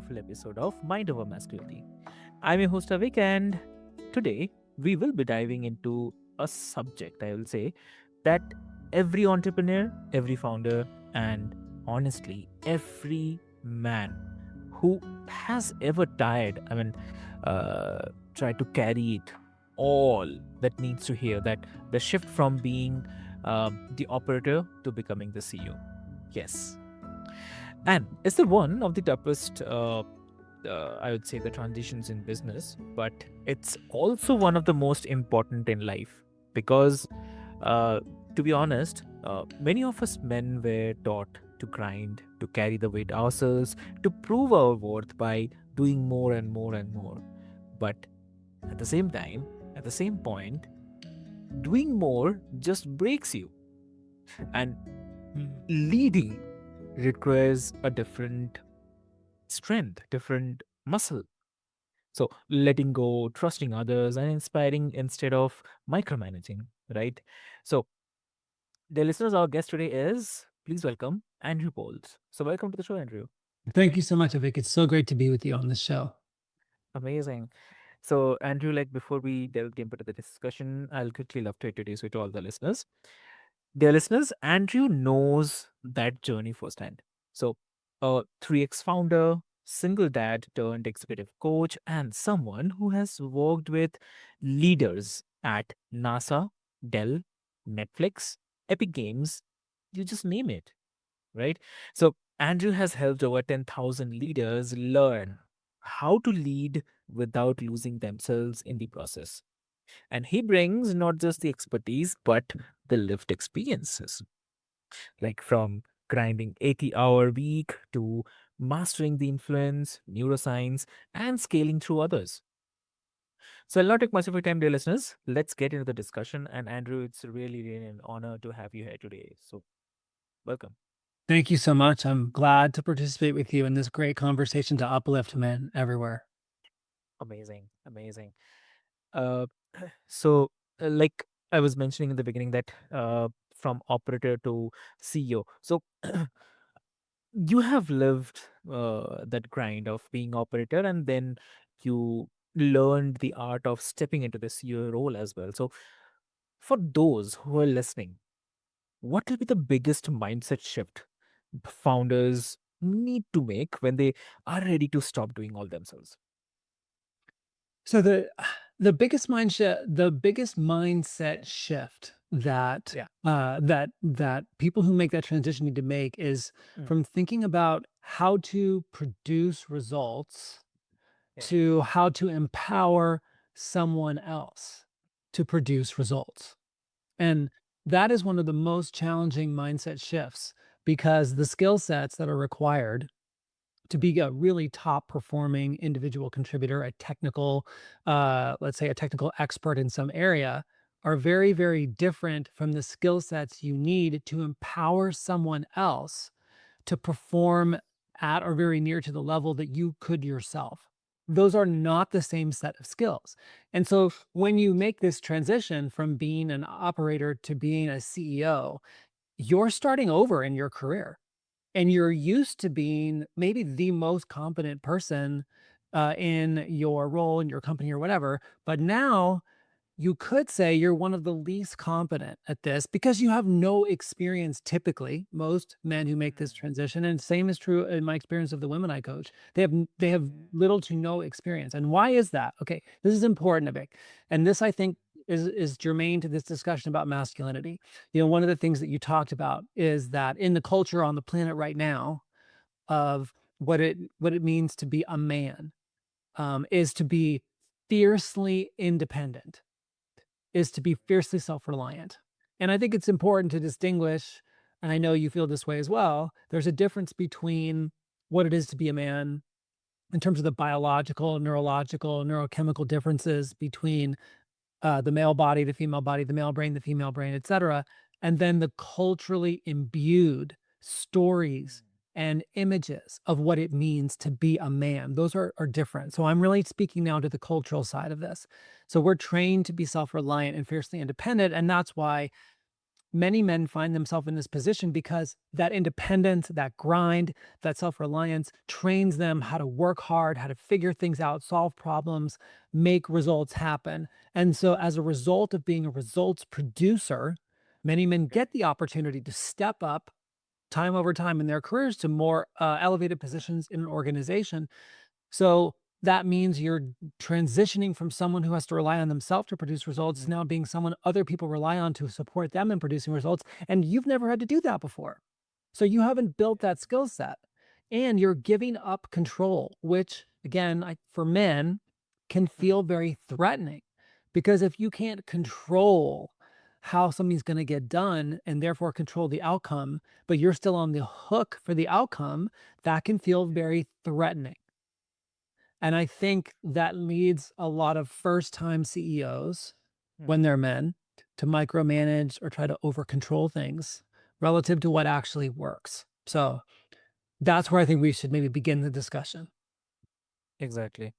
powerful episode of Mind Over Masculinity. I'm your host Avik, and today we will be diving into a subject, I will say, that every entrepreneur, every founder, and honestly, every man who has ever uh, tried to carry it all that needs to hear that the shift from being the operator to becoming the CEO. Yes, and it's the one of the toughest, I would say, the transitions in business, but it's also one of the most important in life because, uh, to be honest, many of us men were taught to grind, to carry the weight ourselves, to prove our worth by doing more and more and more. But at the same time, at the same point, doing more just breaks you. And leading requires a different strength, different muscle. So letting go, trusting others, and inspiring instead of micromanaging, right? So, dear listeners, our guest today is, please welcome Andrew Bowles. So, welcome to the show, Andrew. Thank you so much, Avik. It's so great to be with you on this show. Amazing. So, Andrew, like before we delve deeper into the discussion, I'll quickly love to introduce you to all the listeners. Dear listeners, Andrew knows that journey firsthand. So, a 3x founder, single dad turned executive coach, and someone who has worked with leaders at NASA, Dell, Netflix, Epic Games, you just name it, right? So, Andrew has helped over 10,000 leaders learn how to lead without losing themselves in the process. And he brings not just the expertise, but the lived experiences, like from grinding 80-hour week to mastering the influence, neuroscience, and scaling through others. So I'll not take much of your time, dear listeners. Let's get into the discussion. And Andrew, it's really an honor to have you here today. So welcome. Thank you so much. I'm glad to participate with you in this great conversation to uplift men everywhere. Amazing. Uh, like I was mentioning in the beginning that from operator to CEO. So you have lived that grind of being operator, and then you learned the art of stepping into the CEO role as well. So for those who are listening, what will be the biggest mindset shift founders need to make when they are ready to stop doing all themselves? So the biggest mindset shift that Yeah. that people who make that transition need to make is Mm. from thinking about how to produce results Yeah. to how to empower someone else to produce results. And that is one of the most challenging mindset shifts because the skill sets that are required to be a really top performing individual contributor, a technical, let's say a technical expert in some area, are very, very different from the skill sets you need to empower someone else to perform at or very near to the level that you could yourself. Those are not the same set of skills. And so when you make this transition from being an operator to being a CEO, you're starting over in your career and you're used to being maybe the most competent person in your role in your company or whatever. But now you could say you're one of the least competent at this because you have no experience typically. Most men who make this Mm. transition, and same is true in my experience of the women I coach, they have little to no experience. And why is that? Okay, this is important, Avik. And this I think is germane to this discussion about masculinity. One of the things that you talked about is that in the culture on the planet right now of what it means to be a man, is to be fiercely independent, is to be fiercely self-reliant. And I think it's important to distinguish, and I know you feel this way as well, there's a difference between what it is to be a man in terms of the biological, neurological, neurochemical differences between the male body, the male brain, the female brain, et cetera, and then the culturally imbued stories and images of what it means to be a man. Those are different. So I'm really speaking now to the cultural side of this. So we're trained to be self-reliant and fiercely independent, and that's why many men find themselves in this position because that independence, that grind, that self-reliance trains them how to work hard, how to figure things out, solve problems, make results happen. And so as a result of being a results producer, many men get the opportunity to step up time over time in their careers to more elevated positions in an organization. So that means you're transitioning from someone who has to rely on themselves to produce results to Mm. now being someone other people rely on to support them in producing results. And you've never had to do that before. So you haven't built that skill set and you're giving up control, which again, for men can feel very threatening because if you can't control how something's going to get done and therefore control the outcome, but you're still on the hook for the outcome, that can feel very threatening. And I think that leads a lot of first-time CEOs, when Mm. they're men, to micromanage or try to over control things relative to what actually works. So, that's where I think we should maybe begin the discussion. Exactly.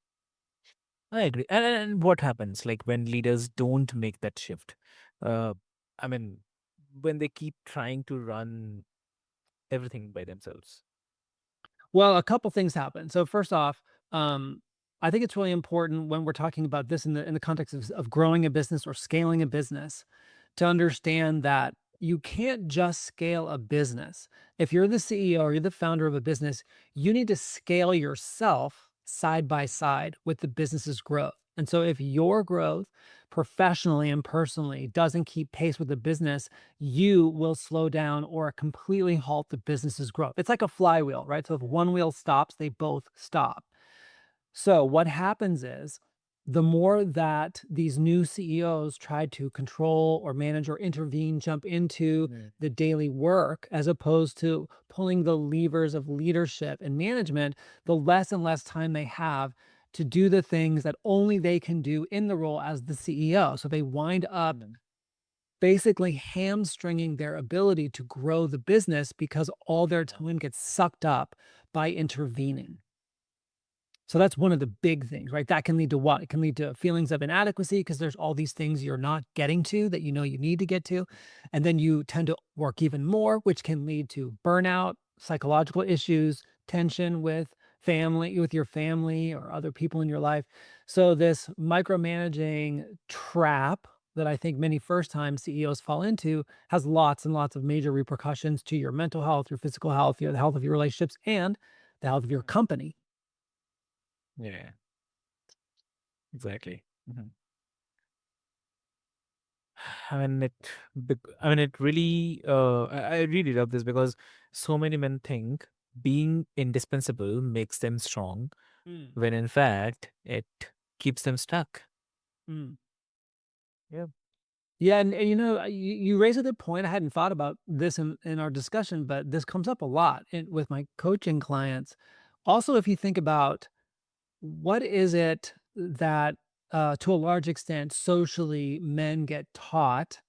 I agree. And what happens like when leaders don't make that shift? Uh, I mean, when they keep trying to run everything by themselves. Well, a couple things happen. So first off, um, I think it's really important when we're talking about this in the context of growing a business or scaling a business to understand that you can't just scale a business. If you're the CEO or you're the founder of a business, you need to scale yourself side by side with the business's growth. And so if your growth professionally and personally doesn't keep pace with the business, you will slow down or completely halt the business's growth. It's like a flywheel, right? So if one wheel stops, they both stop. So what happens is the more that these new CEOs try to control or manage or intervene, jump into Mm. the daily work, as opposed to pulling the levers of leadership and management, the less and less time they have to do the things that only they can do in the role as the CEO. So they wind up Mm. basically hamstringing their ability to grow the business because all their Mm. time gets sucked up by intervening. So that's one of the big things, right? That can lead to what? It can lead to feelings of inadequacy because there's all these things you're not getting to that you know you need to get to. And then you tend to work even more, which can lead to burnout, psychological issues, tension with your family or other people in your life. So this micromanaging trap that I think many first-time CEOs fall into has lots and lots of major repercussions to your mental health, your physical health, the health of your relationships, and the health of your Mm. company. Yeah, exactly. Mhm. I mean, it really. I really love this because so many men think being indispensable makes them strong, Mm, when in fact it keeps them stuck. mm. Yeah. Yeah, and you know, you raise a good point. I hadn't thought about this in our discussion, but this comes up a lot with my coaching clients. Also, if you think about what is it that, to a large extent, socially men get taught.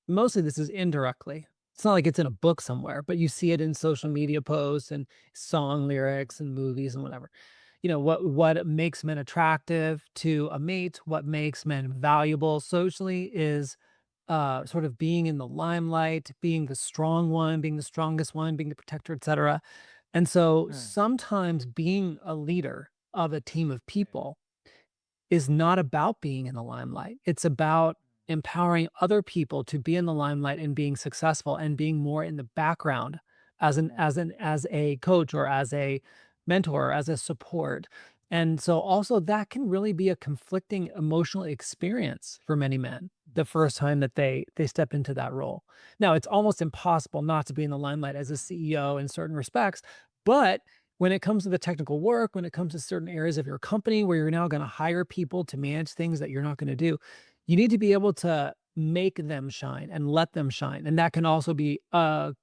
Mostly this is indirectly. It's not like it's in a book somewhere, but you see it in social media posts and song lyrics and movies and whatever. You know, what makes men attractive to a mate, what makes men valuable socially is sort of being in the limelight, being the strong one, being the strongest one, being the protector, etc. And so Mm. sometimes being a leader of a team of Yeah. people is not about being in the limelight. It's about empowering other people to be in the limelight and being successful and being more in the background Mm. as a coach or as a mentor, as a support. And so also that can really be a conflicting emotional experience for many men the first time that they step into that role. Now, it's almost impossible not to be in the limelight as a CEO in certain respects, but when it comes to the technical work, when it comes to certain areas of your company where you're now going to hire people to manage things that you're not going to do, you need to be able to make them shine and let them shine. And that can also be a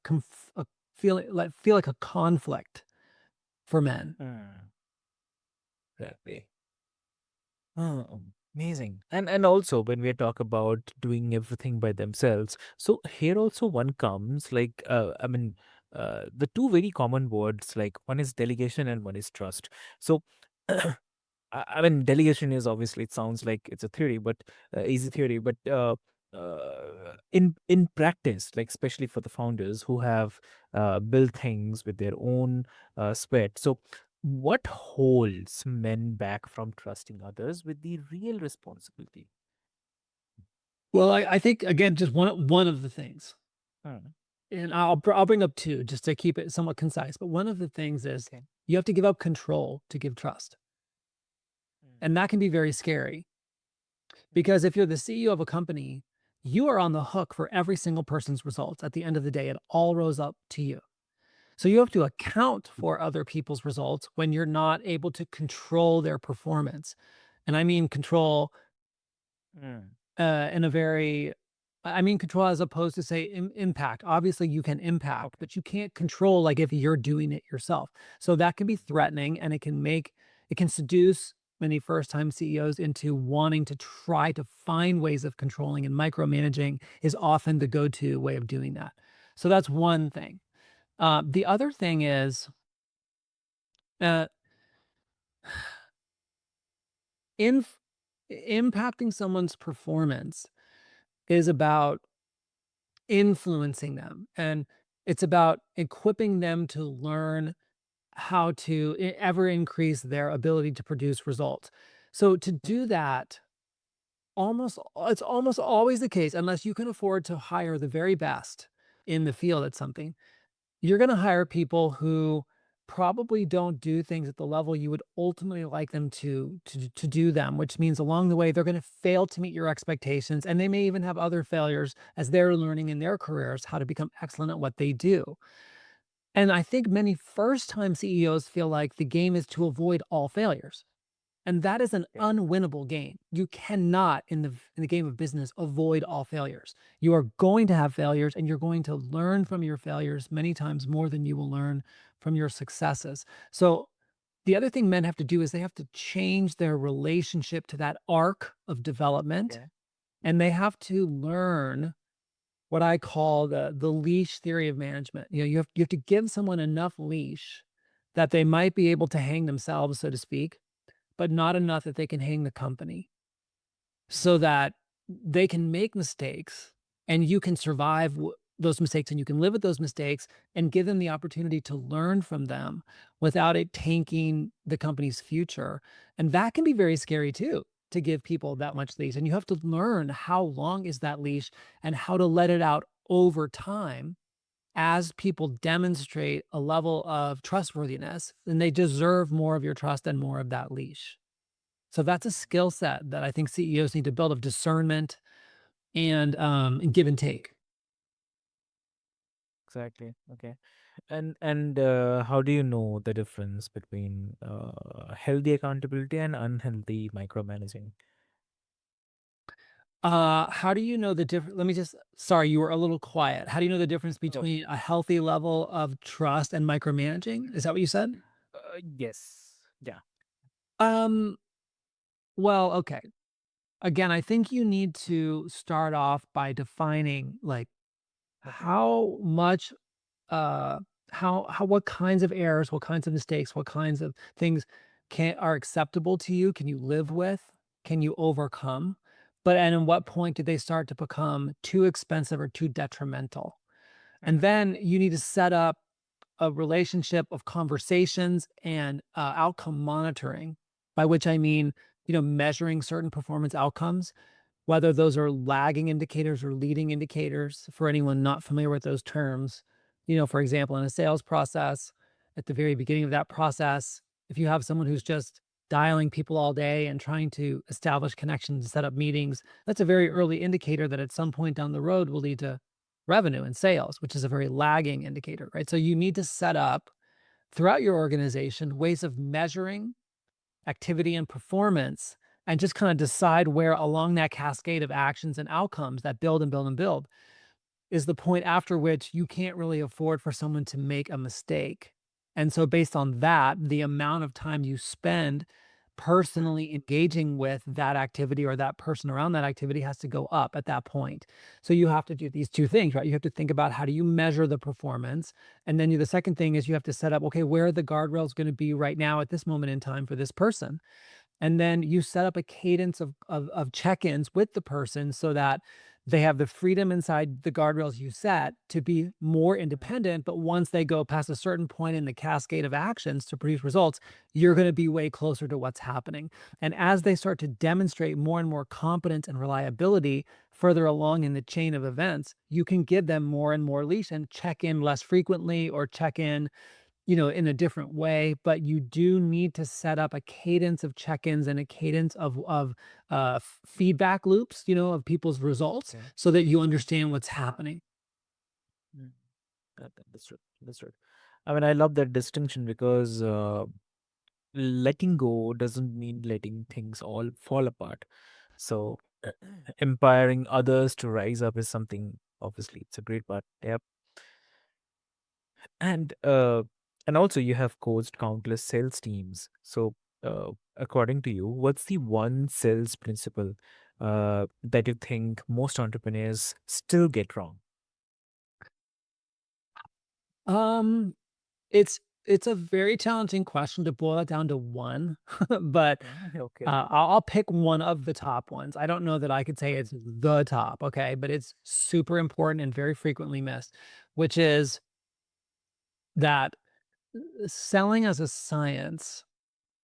feel like a conflict for men. Mm. Exactly. Oh, amazing. And also when we talk about doing everything by themselves, so here also one comes like the two very common words, like one is delegation and one is trust. So I mean delegation is obviously, it sounds like it's a theory, but easy theory, but in practice, like especially for the founders who have built things with their own sweat. So, what holds men back from trusting others with the real responsibility? Well, I think again, just one of the things, Hmm. and I'll bring up 2 just to keep it somewhat concise, but one of the things is Okay. you have to give up control to give trust, Mm, and that can be very scary mm, because if you're the CEO of a company, you are on the hook for every single person's results. At the end of the day, it all rose up to you. So you have to account for other people's results when you're not able to control their performance. And I mean control mm. in a very I mean control as opposed to say impact. Obviously you can impact, Okay. but you can't control like if you're doing it yourself. So that can be threatening and it can seduce many first time CEOs into wanting to try to find ways of controlling, and micromanaging is often the go-to way of doing that. So that's one thing. The other thing is uh, inf- impacting someone's performance is about influencing them, and it's about equipping them to learn how to ever increase their ability to produce results. So to do that, it's almost always the case, unless you can afford to hire the very best in the field at something, you're gonna hire people who probably don't do things at the level you would ultimately like them to do them, which means along the way, they're gonna fail to meet your expectations, and they may even have other failures as they're learning in their careers how to become excellent at what they do. And I think many first-time CEOs feel like the game is to avoid all failures. And that is an Okay. unwinnable game. You cannot in the game of business avoid all failures. You are going to have failures and you're going to learn from your failures many times more than you will learn from your successes. So the other thing men have to do is they have to change their relationship to that arc of development, Okay. and they have to learn what I call the leash theory of management. You know, you have to give someone enough leash that they might be able to hang themselves, so to speak, but not enough that they can hang the company, so Mm, that they can make mistakes and you can survive those mistakes, and you can live with those mistakes and give them the opportunity to learn from them without it tanking the company's future. And that can be very scary too, to give people that much leash. And you have to learn how long is that leash and how to let it out over time as people demonstrate a level of trustworthiness, then they deserve more of your trust and more of that leash. So that's a skill set that I think CEOs need to build, of discernment and give and take. exactly. Okay. And how do you know the difference between healthy accountability and unhealthy micromanaging? How do you know the difference? Let me just, sorry, you were a little quiet. How do you know the difference Oh, between a healthy level of trust and micromanaging? Is that what you said? yes. Yeah. Um, well, okay. Again, I think you need to start off by defining like Okay. how much uh how what kinds of errors, what kinds of mistakes, what kinds of things can are acceptable to you, can you live with, can you overcome, but and in what point do they start to become too expensive or too detrimental? And Mm, then you need to set up a relationship of conversations and outcome monitoring, by which I mean, you know, measuring certain performance outcomes, whether those are lagging indicators or leading indicators. For anyone not familiar with those terms, you know, for example, in a sales process, at the very beginning of that process, if you have someone who's just dialing people all day and trying to establish connections and set up meetings, that's a very early indicator that at some point down the road will lead to revenue and sales, which is a very lagging indicator, right? So you need to set up throughout your organization ways of measuring activity and performance, and just kind of decide where along that cascade of actions and outcomes that build and build and build is the point after which you can't really afford for someone to make a mistake. And so based on that, the amount of time you spend personally engaging with that activity or that person around that activity has to go up at that point. So you have to do these two things, right? You have to think about how do you measure the performance? And then the second thing is you have to set up, okay, where are the guardrails going to be right now at this moment in time for this person? And then you set up a cadence of check-ins with the person so that They have the freedom inside the guardrails you set to be more Mm. independent, but once they go past a certain point in the cascade of actions to produce results, you're gonna be way closer to what's happening. And as they start to demonstrate more and more competence and reliability further along in the chain of events, you can give them more and more leash and check in less frequently or check in, in a different way, but you do need to set up a cadence of check-ins and a cadence of feedback loops, of people's results Okay. so that you understand what's happening. Mm. Understood. Understood. I mean, I love that distinction because letting go doesn't mean letting things all fall apart. So, empowering others to rise up is something. Obviously, it's a great part. Yep. And also you have coached countless sales teams. So, according to you, what's the one sales principle that you think most entrepreneurs still get wrong? Um, it's a very challenging question to boil it down to one, but Okay. I'll pick one of the top ones. I don't know that I could say it's the top, okay, but it's super important and very frequently missed, which is that selling as a science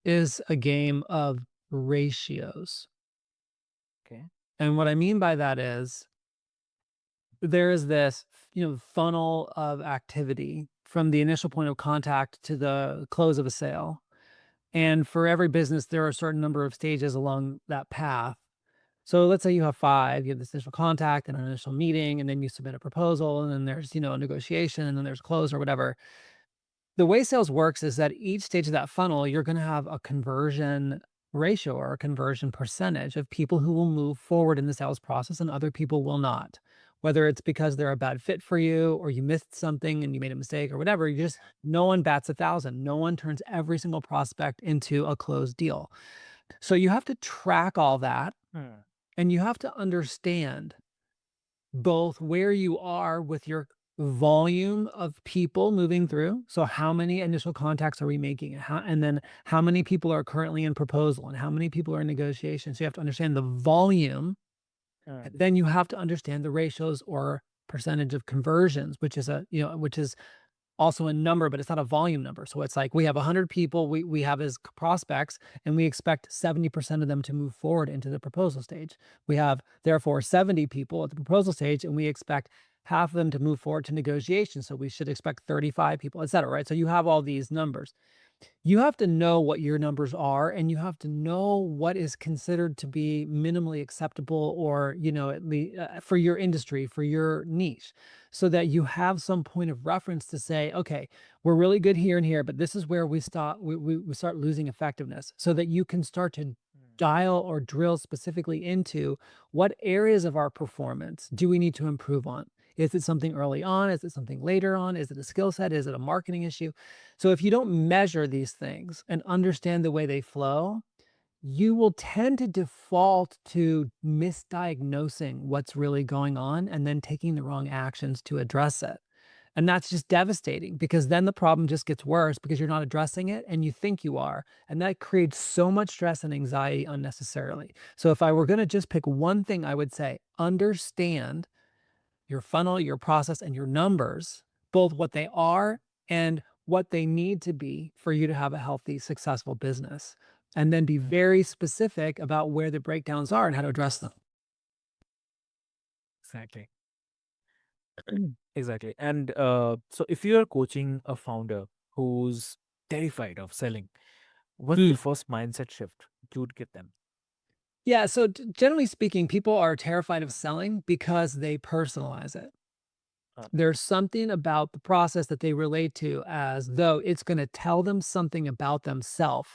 is a game of ratios. Okay. And what I mean by that is there is this, funnel of activity from the initial point of contact to the close of a sale. And for every business, there are a certain number of stages along that path. So let's say you have five, you have this initial contact and an initial meeting, and then you submit a proposal, and then there's, a negotiation, and then there's close or whatever. The way sales works is that each stage of that funnel, you're gonna have a conversion ratio or a conversion percentage of people who will move forward in the sales process and other people will not. Whether it's because they're a bad fit for you or you missed something and you made a mistake or whatever, you just no one bats 1,000. No one turns every single prospect into a closed deal. So you have to track all that Hmm. and you have to understand both where you are with your volume of people moving through. So how many initial contacts are we making? And then how many people are currently in proposal and how many people are in negotiation? So you have to understand the volume. And Hmm. then you have to understand the ratios or percentage of conversions, which is also a number, but it's not a volume number. So it's like we have 100 people we have as prospects, and we expect 70% of them to move forward into the proposal stage. We have therefore 70 people at the proposal stage, and we expect half of them to move forward to negotiation. So we should expect 35 people, et cetera. Right. So you have all these numbers. You have to know what your numbers are, and you have to know what is considered to be minimally acceptable or, at least for your industry, for your niche, so that you have some point of reference to say, okay, we're really good here and here, but this is where we stop, we start losing effectiveness, so that you can start to Hmm. dial or drill specifically into what areas of our performance do we need to improve on. Is it something early on? Is it something later on? Is it a skill set? Is it a marketing issue? So if you don't measure these things and understand the way they flow, you will tend to default to misdiagnosing what's really going on and then taking the wrong actions to address it. And that's just devastating because then the problem just gets worse because you're not addressing it and you think you are. And that creates so much stress and anxiety unnecessarily. So if I were going to just pick one thing, I would say understand your funnel, your process, and your numbers, both what they are and what they need to be for you to have a healthy, successful business. And then be Hmm. very specific about where the breakdowns are and how to address them. Exactly. Exactly. And so, if you're coaching a founder who's terrified of selling, what's the first mindset shift you'd give them? Yeah. So, generally speaking, people are terrified of selling because they personalize it. Uh, There's something about the process that they relate to as though it's going to tell them something about themselves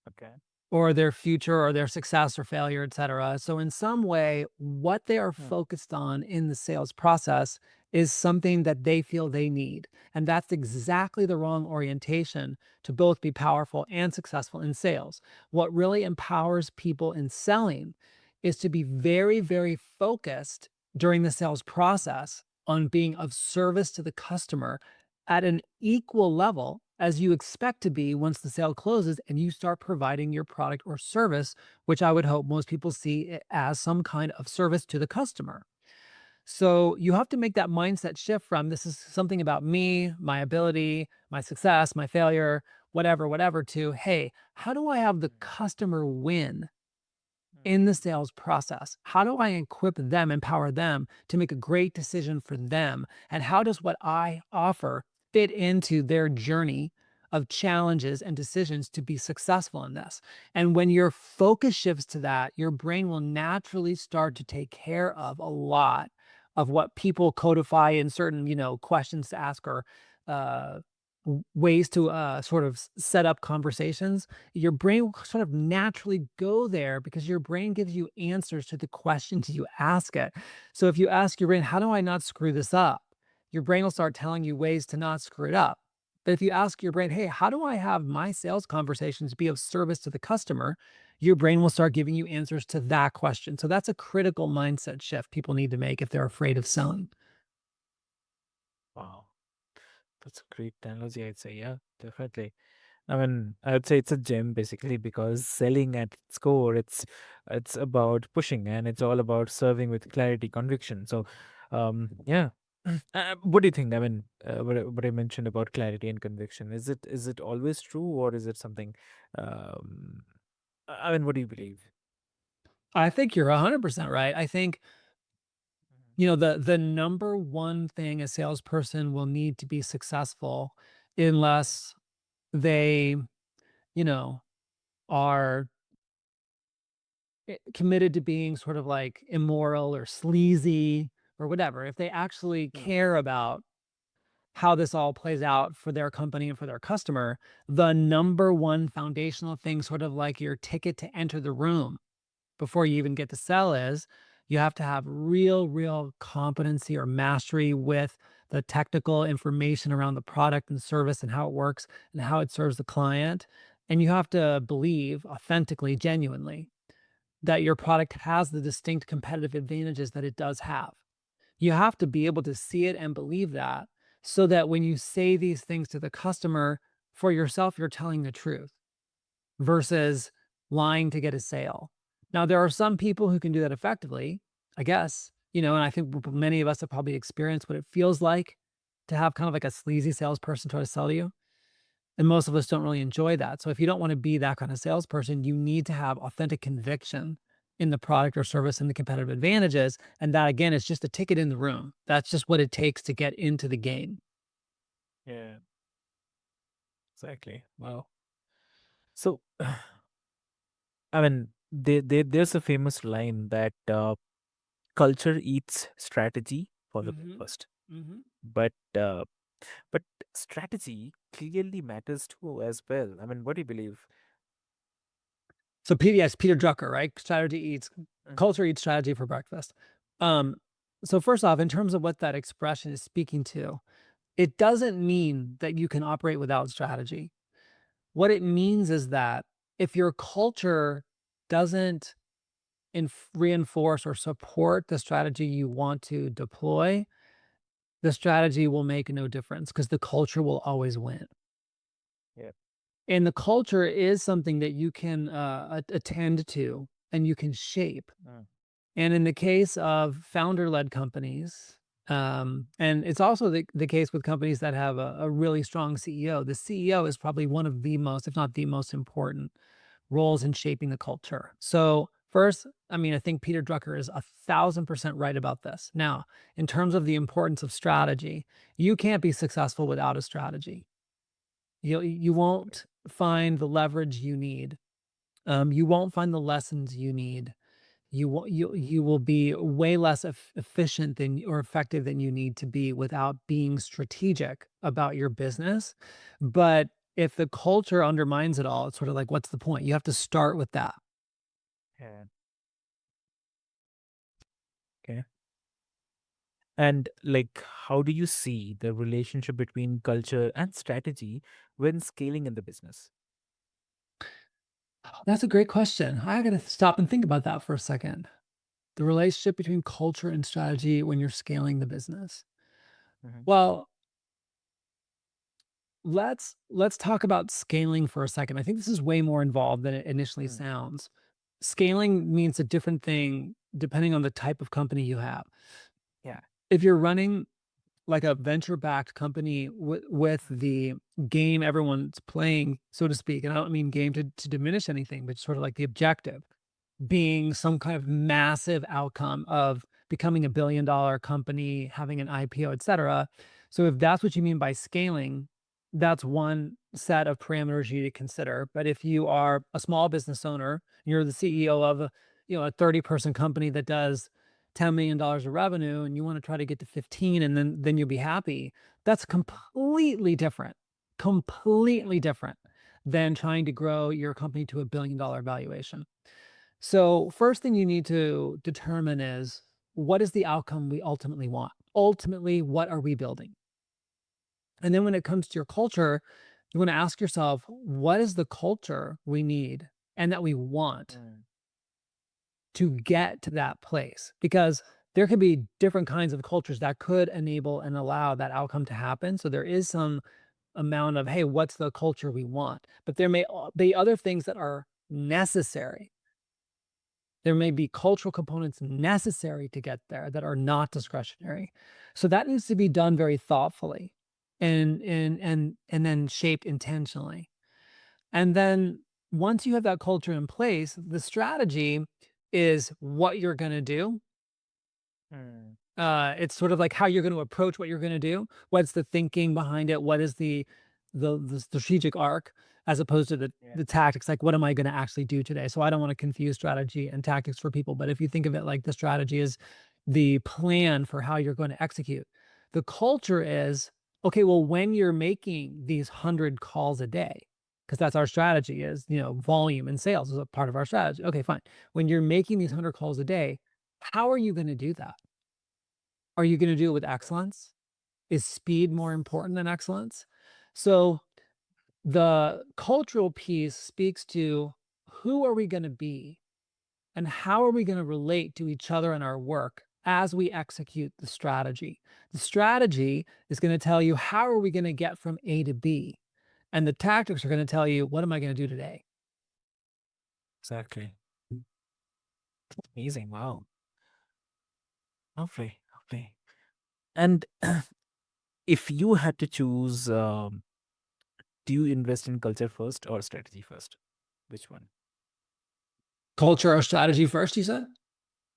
okay. or their future or their success or failure, et cetera. So in some way, what they are Hmm. focused on in the sales process is something that they feel they need. And that's exactly the wrong orientation to both be powerful and successful in sales. What really empowers people in selling is to be very, very focused during the sales process on being of service to the customer at an equal level as you expect to be once the sale closes and you start providing your product or service, which I would hope most people see it as some kind of service to the customer. So you have to make that mindset shift from this is something about me, my ability, my success, my failure, whatever, whatever, to hey, how do I have the Mm, customer win mm, in the sales process? How do I equip them, empower them to make a great decision for them? And how does what I offer fit into their journey of challenges and decisions to be successful in this? And when your focus shifts to that, your brain will naturally start to take care of a lot of what people codify in certain, questions to ask or uh, ways to sort of set up conversations. Your brain will sort of naturally go there because your brain gives you answers to the questions you ask it. So if you ask your brain, how do I not screw this up? Your brain will start telling you ways to not screw it up. But if you ask your brain, hey, how do I have my sales conversations be of service to the customer? Your brain will start giving you answers to that question. So that's a critical mindset shift people need to make if they're afraid of selling. wow, that's a great analogy, I'd say. Yeah, definitely. I mean, I would say it's a gem basically because selling at its core, it's about pushing and it's all about serving with clarity, conviction. So, yeah. What do you think? I mean, what I mentioned about clarity and conviction, is it always true or is it something? Um, I mean, what do you believe? I think you're 100% right. I think Mhm. the number one thing a salesperson will need to be successful Mm, unless they, you know, are committed to being sort of like immoral or sleazy or whatever. If they actually mm, care about how this all plays out for their company and for their customer, the number one foundational thing, sort of like your ticket to enter the room before you even get to sell is you have to have real competency or mastery with the technical information around the product and service and how it works and how it serves the client. And you have to believe authentically, genuinely that your product has the distinct competitive advantages that it does have. You have to be able to see it and believe that so that when you say these things to the customer for yourself, you're telling the truth versus lying to get a sale. Now, there are some people who can do that effectively, I guess, and I think many of us have probably experienced what it feels like to have kind of like a sleazy salesperson try to sell to you. And most of us don't really enjoy that. So if you don't want to be that kind of salesperson, you need to have authentic conviction in the product or service and the competitive advantages. And that again is just a ticket in the room. That's just what it takes to get into the game. yeah, exactly. Wow. So, I mean, there's a famous line that culture eats strategy for the Hmm. breakfast, Hmm. but but strategy clearly matters too as well. I mean, what do you believe? So yes, Peter Drucker, right? Strategy eats Mhm, culture eats strategy for breakfast. Um, so first off, in terms of what that expression is speaking to, it doesn't mean that you can operate without strategy. What it means is that if your culture doesn't reinforce or support the strategy you want to deploy, the strategy will make no difference because the culture will always win. yeah. And the culture is something that you can attend to and you can shape. Mm, And in the case of founder-led companies, and it's also the case with companies that have a really strong CEO. The CEO is probably one of the most, if not the most important roles in shaping the culture. So first, I mean, I think Peter Drucker is 1,000% right about this. Now, in terms of the importance of strategy, you can't be successful without a strategy. You exactly. won't find the leverage you need. You won't find the lessons you need. You will be way less efficient than or effective than you need to be without being strategic about your Mm, business. But if the culture undermines it all, it's sort of like, what's the point? You have to start with that. yeah. Okay. And like, how do you see the relationship between culture and strategy when scaling in the business? That's a great question. I got to stop and think about that for a second. The relationship between culture and strategy when you're scaling the business. Hmm. Well, let's talk about scaling for a second. I think this is way more involved than it initially Mm, sounds. Scaling means a different thing depending on the type of company you have. Yeah. If you're running like a venture-backed company with the game everyone's playing, so to speak, and I don't mean game to diminish anything, but sort of like the objective being some kind of massive outcome of becoming a billion-dollar company, having an IPO, et cetera. So if that's what you mean by scaling, that's one set of parameters you need to consider. But if you are a small business owner, you're the CEO of a 30-person company that does $10 million of revenue and you want to try to get to 15 and then you'll be happy. That's completely different than trying to grow your company to $1 billion valuation. So, first thing you need to determine is what is the outcome we ultimately want? Ultimately, what are we building? And then when it comes to your culture, you want to ask yourself, what is the culture we need and that we want Mm. to get to that place? Because there could be different kinds of cultures that could enable and allow that outcome to happen. So there is some amount of, hey, what's the culture we want? But there may be other things that are necessary. There may be cultural components necessary to get there that are not discretionary. So that needs to be done very thoughtfully and then shaped intentionally. And then once you have that culture in place, the strategy is what you're going to do. Mm. It's sort of like how you're going to approach what you're going to do. What's the thinking behind it? What is the strategic arc as opposed to the Yeah. the tactics? Like, what am I going to actually do today? So I don't want to confuse strategy and tactics for people. But if you think of it like the strategy is the plan for how you're going to execute, the culture is okay. Well, when you're making these 100 calls a day, because that's our strategy, is volume and sales is a part of our strategy. Okay, fine. When you're making these 100 calls a day, how are you going to do that? Are you gonna do it with excellence? Is speed more important than excellence? So, the cultural piece speaks to who are we gonna be, and how are we gonna relate to each other in our work as we execute the strategy? The strategy is gonna tell you how are we gonna get from A to B, and the tactics are gonna tell you, "What am I gonna do today?" Exactly. Amazing. Wow. Lovely. Lovely. And if you had to choose, do you invest in culture first or strategy first? Which one? Culture or strategy first, you said?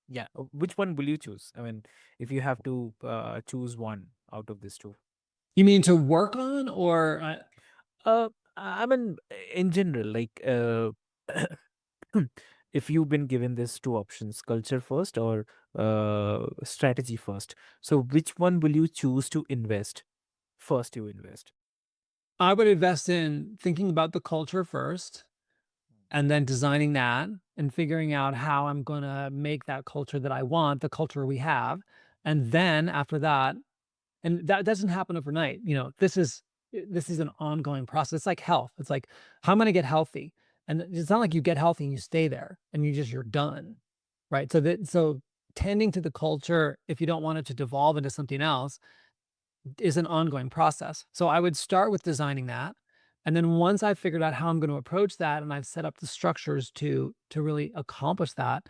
Yeah. Which one will you choose? I mean, if you have to choose one out of these two. You mean to work on or, I mean, in general, like, if you've been given these two options, culture first or strategy first, so which one will you choose to invest? First, you invest. I would invest in thinking about the culture first and then designing that and figuring out how I'm gonna make that culture that I want, the culture we have. And then after that, and that doesn't happen overnight. This is an ongoing process. It's like health. It's like, how am I gonna get healthy? And it's not like you get healthy and you stay there and you're done. Right. So tending to the culture, if you don't want it to devolve into something else, is an ongoing process. So I would start with designing that. And then once I've figured out how I'm going to approach that and I've set up the structures to really accomplish that,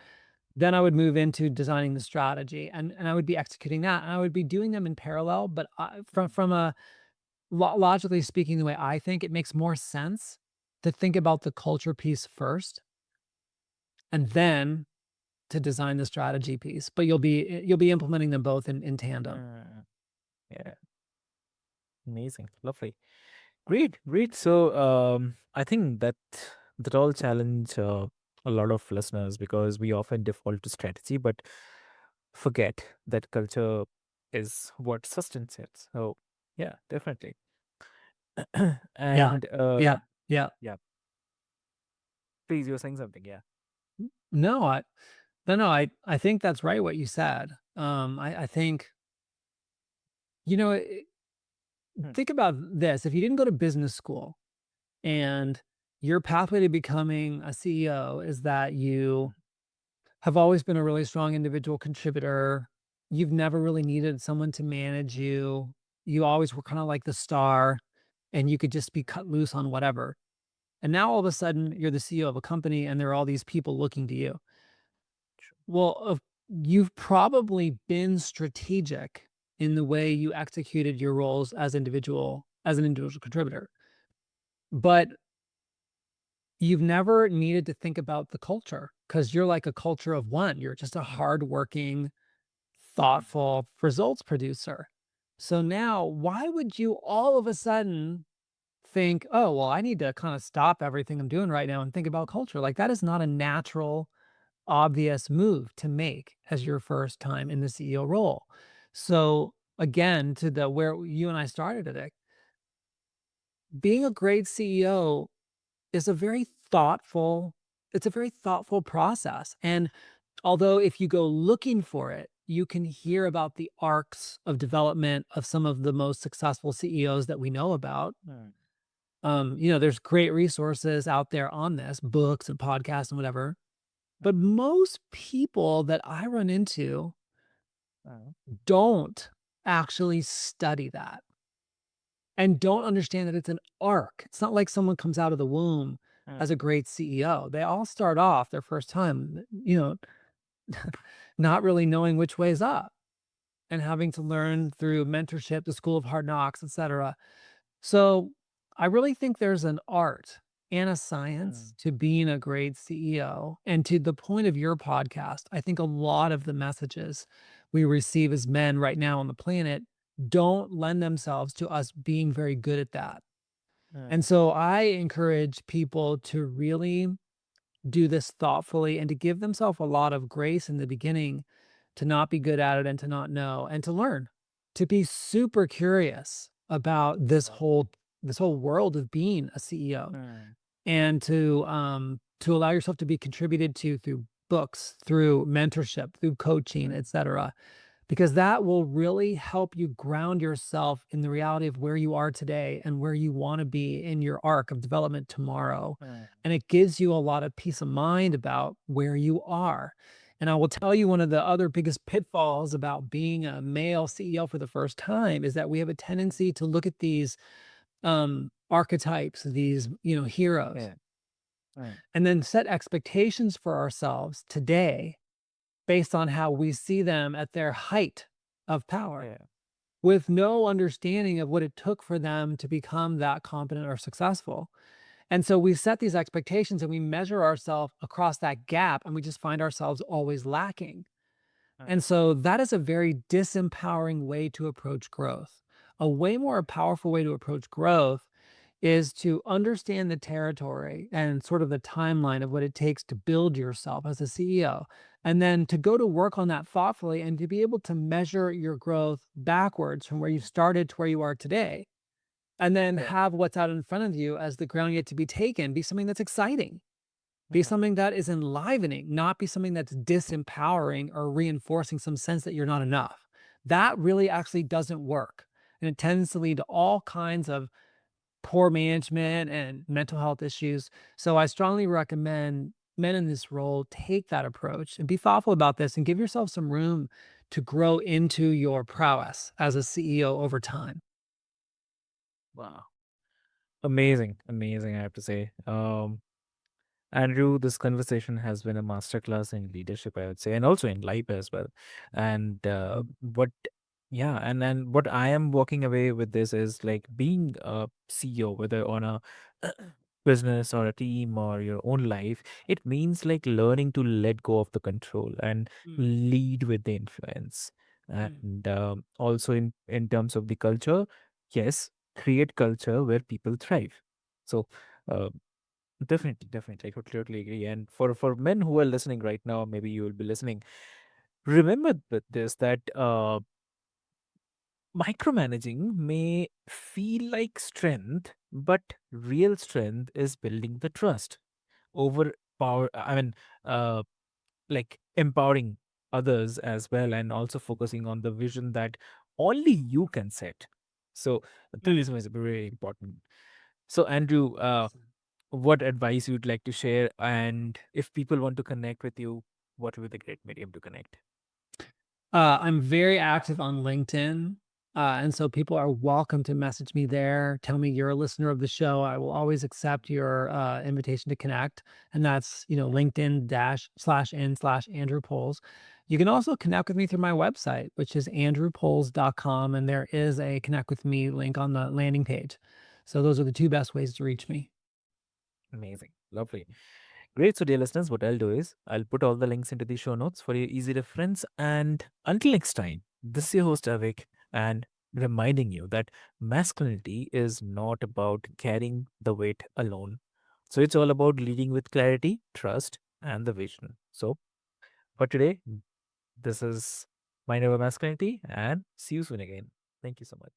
then I would move into designing the strategy and I would be executing that and I would be doing them in parallel. But from a logically speaking, the way I think, it makes more sense to think about the culture piece first and then to design the strategy piece. But you'll be implementing them both in tandem. Mm, yeah, amazing, lovely, great, great. So, I think that all challenge a lot of listeners because we often default to strategy, but forget that culture is what sustains it. So, yeah, definitely. Yeah. And Yeah. Yeah. yeah, please, you're saying something. Yeah. No, I think that's right what you said. I think, you know, it Hmm. think about this, if you didn't go to business school and your pathway to becoming a CEO is that you have always been a really strong individual contributor, you've never really needed someone to manage you, you always were kinda like the star, and you could just be cut loose on whatever, and now all of a sudden, you're the CEO of a company, and there are all these people looking to you. Well, of you've probably been strategic in the way you executed your roles as an individual contributor, but you've never needed to think about the culture because you're like a culture of one. You're just a hardworking, thoughtful results producer. So now, why would you all of a sudden think, oh, well, I need to kind of stop everything I'm doing right now and think about culture? Like, that is not a natural, obvious move to make as your first time in the CEO role. So, again, to the where you and I started today, being a great CEO is a very thoughtful it's a very thoughtful process, and although if you go looking for it, you can hear about the arcs of development of some of the most successful CEOs that we know about. Mm, There's great resources out there on this, books and podcasts and whatever, mm, but most people that I run into mm, don't actually study that and don't understand that it's an arc. It's not like someone comes out of the womb mm, as a great CEO. They all start off their first time, not really knowing which way is up and having to learn through mentorship, the school of hard knocks, etc. So I really think there's an art and a science mm, to being a great CEO. And to the point of your podcast, I think a lot of the messages we receive as men right now on the planet don't lend themselves to us being very good at that. And mm, so I encourage people to really do this thoughtfully and to give themselves a lot of grace in the beginning to not be good at it and to not know and to learn, to be super curious about this whole world of being a CEO mm, and to allow yourself to be contributed to through books, through mentorship, through coaching, mm, etc, because that will really help you ground yourself in the reality of where you are today and where you want to be in your arc of development tomorrow. mm, And it gives you a lot of peace of mind about where you are. And I will tell you one of the other biggest pitfalls about being a male CEO for the first time is that we have a tendency to look at these archetypes, these, heroes, yeah, mm, and then set expectations for ourselves today based on how we see them at their height of power, yeah, with no understanding of what it took for them to become that competent or successful. And so we set these expectations and we measure ourselves across that gap and we just find ourselves always lacking. mm, And so that is a very disempowering way to approach growth. A way more powerful way to approach growth is to understand the territory and sort of the timeline of what it takes to build yourself as a CEO, and then to go to work on that thoughtfully and to be able to measure your growth backwards from where you started to where you are today. And then yeah, have what's out in front of you as the ground yet to be taken be something that's exciting, be mm, something that is enlivening, not be something that's disempowering or reinforcing some sense that you're not enough. That really actually doesn't work. And it tends to lead to all kinds of poor management and mental health issues. So I strongly recommend men in this role take that approach and be thoughtful about this and give yourself some room to grow into your prowess as a CEO over time. wow. Amazing, amazing, I have to say. Andrew, this conversation has been a masterclass in leadership, I would say, and also in life as well. And yeah, and what I am walking away with this is like being a CEO, whether on a business or a team or your own life, it means like learning to let go of the control and Mm, lead with the influence. mm, And also in terms of the culture, yes, create culture where people thrive. So. Uh, Definitely, definitely. I could totally agree. And for men who are listening right now, maybe you will be listening. Remember this that micromanaging may feel like strength, but real strength is building the trust over power. I mean, uh, like empowering others as well, and also focusing on the vision that only you can set. So, mm. this is very important. So, Andrew, what advice you'd like to share, and if people want to connect with you, what would be the great medium to connect? I'm very active on LinkedIn. And so people are welcome to message me there. Tell me you're a listener of the show. I will always accept your invitation to connect. And that's, LinkedIn dash slash n slash Andrew Poles. You can also connect with me through my website, which is andrewpoles.com, and there is a connect with me link on the landing page. So those are the two best ways to reach me. Amazing. Lovely. Great. So, dear listeners, what I'll do is I'll put all the links into the show notes for your easy reference. And until next time, this is your host, Avik, and reminding you that masculinity is not about carrying the weight alone. So, it's all about leading with clarity, trust, and the vision. So, for today, this is Mind Over Masculinity, and see you soon again. Thank you so much.